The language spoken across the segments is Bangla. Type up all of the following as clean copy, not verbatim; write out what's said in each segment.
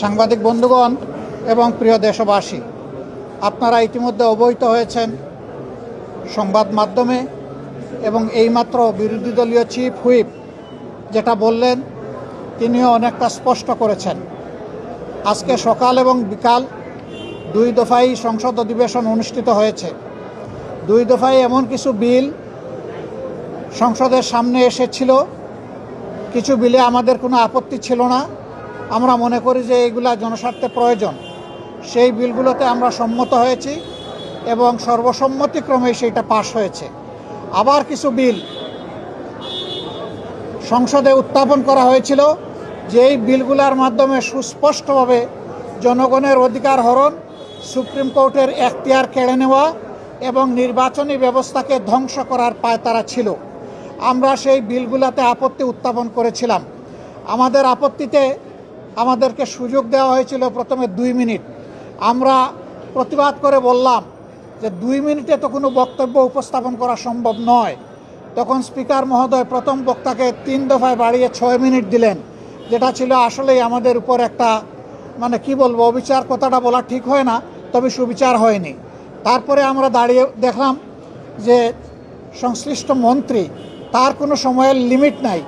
সাংবাদিক বন্ধুগণ এবং প্রিয় দেশবাসী, আপনারা ইতিমধ্যে অবহিত হয়েছেন সংবাদ মাধ্যমে এবং এইমাত্র বিরোধী দলীয় চিফ হুইপ যেটা বললেন তিনিও অনেকটা স্পষ্ট করেছেন। আজকে সকাল এবং বিকাল দুই দফায় সংসদ অধিবেশন অনুষ্ঠিত হয়েছে। দুই দফায় এমন কিছু বিল সংসদের সামনে এসেছিল, কিছু বিলে আমাদের কোনো আপত্তি ছিল না। আমরা মনে করি যে এইগুলা জনস্বার্থে প্রয়োজন। সেই বিলগুলোতে আমরা সম্মত হয়েছি এবং সর্বসম্মতিক্রমে সেইটা পাশ হয়েছে। আবার কিছু বিল সংসদে উত্থাপন করা হয়েছিল, যে এই বিলগুলোর মাধ্যমে সুস্পষ্টভাবে জনগণের অধিকার হরণ, সুপ্রিম কোর্টের এখতিয়ার কেড়ে নেওয়া এবং নির্বাচনী ব্যবস্থাকে ধ্বংস করার পায়তারা ছিল। আমরা সেই বিলগুলোতে আপত্তি উত্থাপন করেছিলাম। আমাদের আপত্তিতে আমাদেরকে সুযোগ দেওয়া হয়েছিল প্রথমে 2 মিনিট। আমরা প্রতিবাদ করে বললাম যে 2 মিনিটে তো কোনো বক্তব্য উপস্থাপন করা সম্ভব নয়। তখন স্পিকার মহোদয় প্রথম বক্তাকে 3 দফায় বাড়িয়ে 6 মিনিট দিলেন, যেটা ছিল আসলেই আমাদের উপর একটা কি বলবো, অবিচার কথাটা বলা ঠিক হয় না, তবে সুবিচার হয়নি। তারপরে আমরা দাঁড়িয়ে দেখলাম যে সংশ্লিষ্ট মন্ত্রী, তার কোনো সময়ের লিমিট নাই,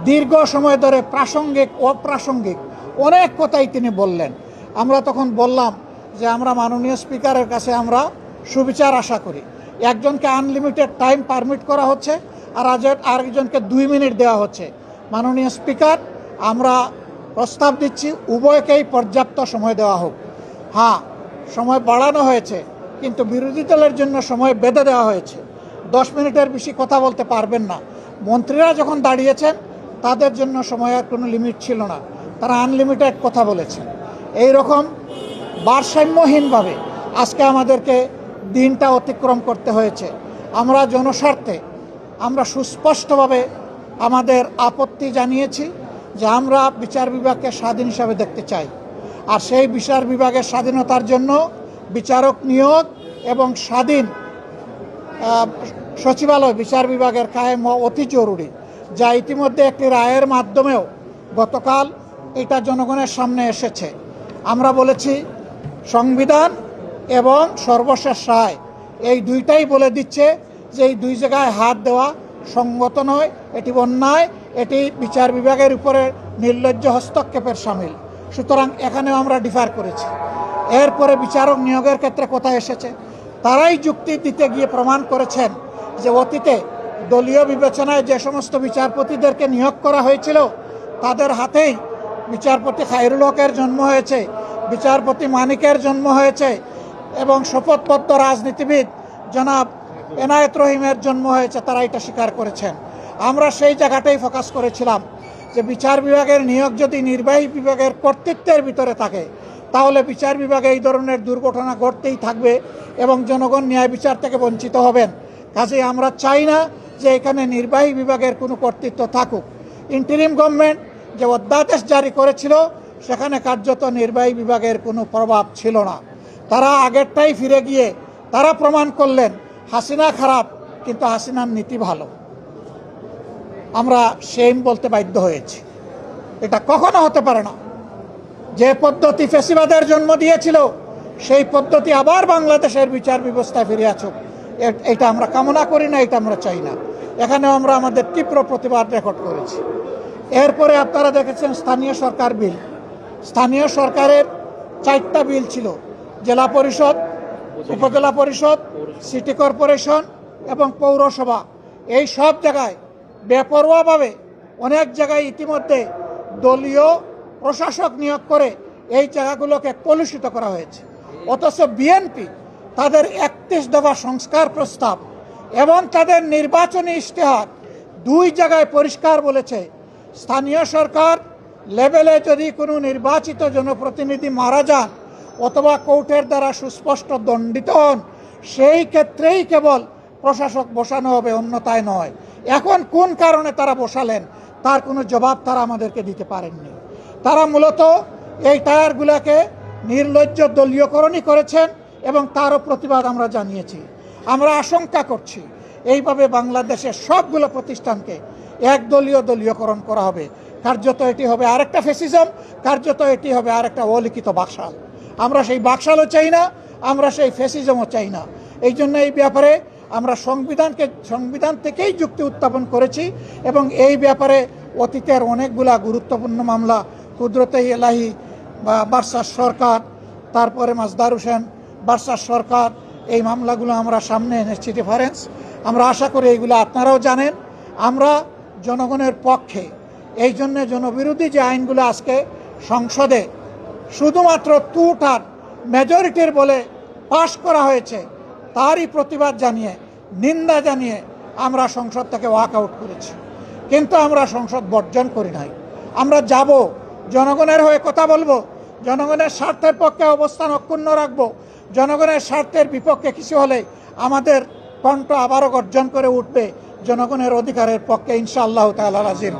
দীর্ঘ সময় ধরে প্রাসঙ্গিক অপ্রাসঙ্গিক অনেক কথাই তিনি বললেন। আমরা তখন বললাম যে আমরা মাননীয় স্পিকারের কাছে আমরা সুবিচার আশা করি। একজনকে আনলিমিটেড টাইম পারমিট করা হচ্ছে আর আরেকজনকে 2 মিনিট দেওয়া হচ্ছে। মাননীয় স্পিকার, আমরা প্রস্তাব দিচ্ছি উভয়কেই পর্যাপ্ত সময় দেওয়া হোক। হ্যাঁ, সময় বাড়ানো হয়েছে, কিন্তু বিরোধী দলের জন্য সময় বেঁধে দেওয়া হয়েছে। 10 মিনিটের বেশি কথা বলতে পারবেন না। মন্ত্রীরা যখন দাঁড়িয়েছেন তাদের জন্য সময়ের কোনো লিমিট ছিল না, তারা আনলিমিটেড কথা বলেছেন। এই রকম ভারসাম্যহীনভাবে আজকে আমাদেরকে দিনটা অতিক্রম করতে হয়েছে। আমরা জনস্বার্থে আমরা সুস্পষ্টভাবে আমাদের আপত্তি জানিয়েছি যে আমরা বিচার বিভাগকে স্বাধীন হিসাবে দেখতে চাই। আর সেই বিচার বিভাগের স্বাধীনতার জন্য বিচারক নিয়োগ এবং স্বাধীন সচিবালয় বিচার বিভাগের কায়েম অতি জরুরি, যা ইতিমধ্যে একটি রায়ের মাধ্যমেও গতকাল এটা জনগণের সামনে এসেছে। আমরা বলেছি সংবিধান এবং সর্বশেষ রায় এই দুইটাই বলে দিচ্ছে যে এই দুই জায়গায় হাত দেওয়া সঙ্গত নয়, এটি অন্যায়, এটি বিচার বিভাগের উপরে নির্লজ্জ হস্তক্ষেপের সামিল। সুতরাং এখানেও আমরা ডিফার করেছি। এরপরে বিচারক নিয়োগের ক্ষেত্রে কথা এসেছে। তারাই যুক্তি দিতে গিয়ে প্রমাণ করেছেন যে অতীতে দলীয় বিবেচনায় যে সমস্ত বিচারপতিদেরকে নিয়োগ করা হয়েছিল তাদের হাতেই বিচারপতি খায়রুল হকের জন্ম হয়েছে, বিচারপতি মানিকের জন্ম হয়েছে এবং শপথবদ্ধ রাজনীতিবিদ জনাব এনায়েত রহিমের জন্ম হয়েছে। তারা এটা স্বীকার করেছেন। আমরা সেই জায়গাটাই ফোকাস করেছিলাম যে বিচার বিভাগের নিয়োগ যদি নির্বাহী বিভাগের কর্তৃত্বের ভিতরে থাকে তাহলে বিচার বিভাগে এই ধরনের দুর্ঘটনা ঘটতেই থাকবে এবং জনগণ ন্যায় বিচার থেকে বঞ্চিত হবেন। কাজেই আমরা চাই না যে এখানে নির্বাহী বিভাগের কোনো কর্তৃত্ব থাকুক। ইন্টারিম গভর্নমেন্ট যে অধ্যাদেশ জারি করেছিল সেখানে কার্যত নির্বাহী বিভাগের কোনো প্রভাব ছিল না। তারা আগেরটাই ফিরে গিয়ে তারা প্রমাণ করলেন হাসিনা খারাপ কিন্তু হাসিনার নীতি ভালো। আমরা সেম বলতে বাধ্য হয়েছি। এটা কখনো হতে পারে না। যে পদ্ধতি ফ্যাসিবাদের জন্ম দিয়েছিল সেই পদ্ধতি আবার বাংলাদেশের বিচার ব্যবস্থায় ফিরে আসুক, এটা আমরা কামনা করি না, এটা আমরা চাই না। এখানেও আমরা আমাদের তীব্র প্রতিবাদ রেকর্ড করেছি। এরপরে আপনারা দেখেছেন স্থানীয় সরকার বিল। স্থানীয় সরকারের 4টা বিল ছিল, জেলা পরিষদ, উপজেলা পরিষদ, সিটি কর্পোরেশন এবং পৌরসভা। এই সব জায়গায় বেপরোয়াভাবে অনেক জায়গায় ইতিমধ্যে দলীয় প্রশাসক নিয়োগ করে এই জায়গাগুলোকে কলুষিত করা হয়েছে। অথচ বিএনপি তাদের 31 দফা সংস্কার প্রস্তাব এবং তাদের নির্বাচনী ইশতেহার 2 জায়গায় পরিষ্কার বলেছে স্থানীয় সরকার লেভেলে যদি কোনো নির্বাচিত জনপ্রতিনিধি মারা যান অথবা কোর্টের দ্বারা সুস্পষ্ট দণ্ডিত হন সেই ক্ষেত্রেই কেবল প্রশাসক বসানো হবে, অন্যথায় নয়। এখন কোন কারণে তারা বসালেন তার কোনো জবাব তারা আমাদেরকে দিতে পারেননি। তারা মূলত এই টায়ারগুলোকে নির্লজ্জ দলীয়করণই করেছেন এবং তারও প্রতিবাদ আমরা জানিয়েছি। আমরা আশঙ্কা করছি এইভাবে বাংলাদেশের সবগুলো প্রতিষ্ঠানকে একদলীয় দলীয়করণ করা হবে। কার্যত এটি হবে আরেকটা ফ্যাসিজম, কার্যত এটি হবে আরেকটা অলিখিত বাকশাল। আমরা সেই বাকশালও চাই না, আমরা সেই ফ্যাসিজমও চাই না। এই জন্য এই ব্যাপারে আমরা সংবিধান থেকেই যুক্তি উত্থাপন করেছি এবং এই ব্যাপারে অতীতের অনেকগুলা গুরুত্বপূর্ণ মামলা, কুদরতে এলাহি বা বার্সার সরকার, তারপরে মাজদার হোসেন বার্সার সরকার, এই মামলাগুলো আমরা সামনে এনেছি রেফারেন্স। আমরা আশা করি এইগুলো আপনারাও জানেন। আমরা জনগণের পক্ষে, এই জন্য জনবিরোধী যে আইনগুলো আজকে সংসদে শুধুমাত্র টুটার মেজরিটির বলে পাশ করা হয়েছে, তারই প্রতিবাদ জানিয়ে, নিন্দা জানিয়ে আমরা সংসদ থেকে ওয়াক আউট করেছি। কিন্তু আমরা সংসদ বর্জন করি নাই। আমরা যাব, জনগণের হয়ে কথা বলবো, জনগণের স্বার্থের পক্ষে অবস্থান অক্ষুণ্ণ রাখবো। জনগণের স্বার্থের বিপক্ষে কিছু হলে আমাদের কণ্ঠ আবারও গর্জন করে উঠবে জনগণের অধিকারের পক্ষে, ইনশাআল্লাহ তাআলা আজিম।